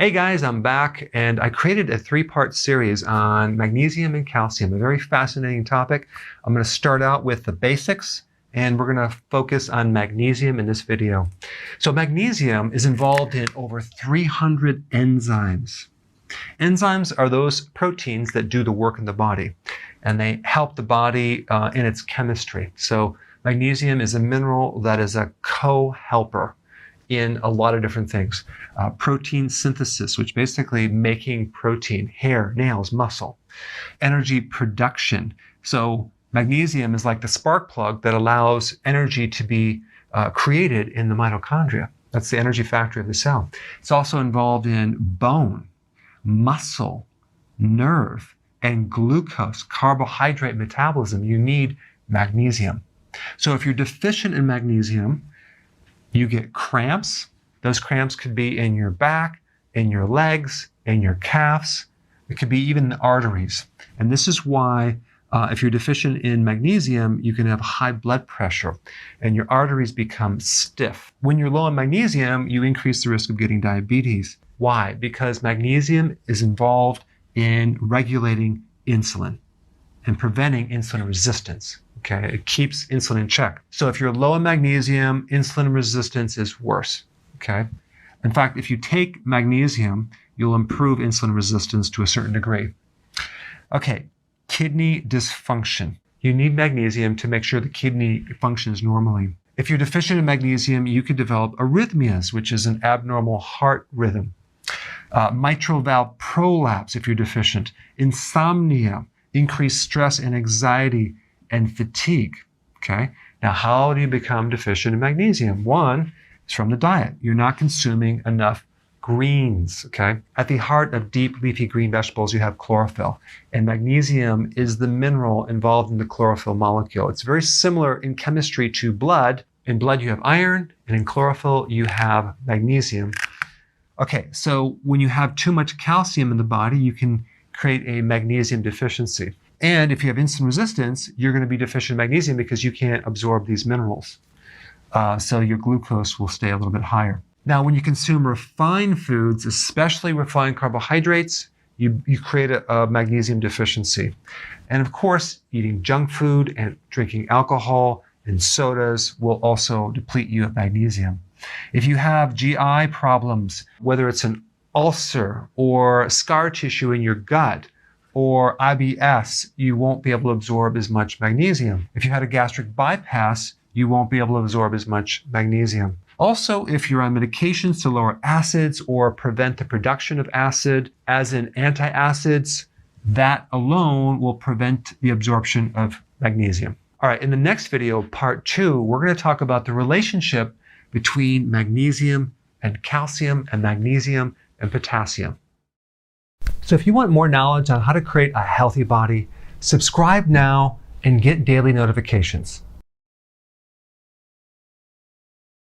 Hey guys, I'm back, and I created a 3-part series on magnesium and calcium, a very fascinating topic. I'm going to start out with the basics, and we're going to focus on magnesium in this video. So magnesium is involved in over 300 enzymes. Enzymes are those proteins that do the work in the body, and they help the body in its chemistry. So magnesium is a mineral that is a co-helper in a lot of different things. Protein synthesis, which basically making protein, hair, nails, muscle. Energy production. So magnesium is like the spark plug that allows energy to be created in the mitochondria. That's the energy factory of the cell. It's also involved in bone, muscle, nerve, and glucose, carbohydrate metabolism. You need magnesium. So if you're deficient in magnesium, you get cramps. Those cramps could be in your back, in your legs, in your calves. It could be even in the arteries. And this is why if you're deficient in magnesium, you can have high blood pressure and your arteries become stiff. When you're low in magnesium, you increase the risk of getting diabetes. Why? Because magnesium is involved in regulating insulin and preventing insulin resistance. Okay, it keeps insulin in check. So if you're low in magnesium, insulin resistance is worse. Okay, in fact, if you take magnesium, you'll improve insulin resistance to a certain degree. Okay, kidney dysfunction. You need magnesium to make sure the kidney functions normally. If you're deficient in magnesium, you could develop arrhythmias, which is an abnormal heart rhythm. Mitral valve prolapse if you're deficient. Insomnia, increased stress and anxiety, and fatigue. Okay. Now, how do you become deficient in magnesium? One is from the diet. You're not consuming enough greens. Okay. At the heart of deep leafy green vegetables, you have chlorophyll, and magnesium is the mineral involved in the chlorophyll molecule. It's very similar in chemistry to blood. In blood, you have iron, and in chlorophyll, you have magnesium. Okay. So when you have too much calcium in the body, you can create a magnesium deficiency. And if you have insulin resistance, you're going to be deficient in magnesium because you can't absorb these minerals. So your glucose will stay a little bit higher. Now, when you consume refined foods, especially refined carbohydrates, you create a magnesium deficiency. And of course, eating junk food and drinking alcohol and sodas will also deplete you of magnesium. If you have GI problems, whether it's an ulcer or scar tissue in your gut, or IBS, you won't be able to absorb as much magnesium. If you had a gastric bypass, you won't be able to absorb as much magnesium. Also, if you're on medications to lower acids or prevent the production of acid, as in antacids, that alone will prevent the absorption of magnesium. All right, in the next video, part 2, we're going to talk about the relationship between magnesium and calcium and magnesium and potassium. So if you want more knowledge on how to create a healthy body, subscribe now and get daily notifications.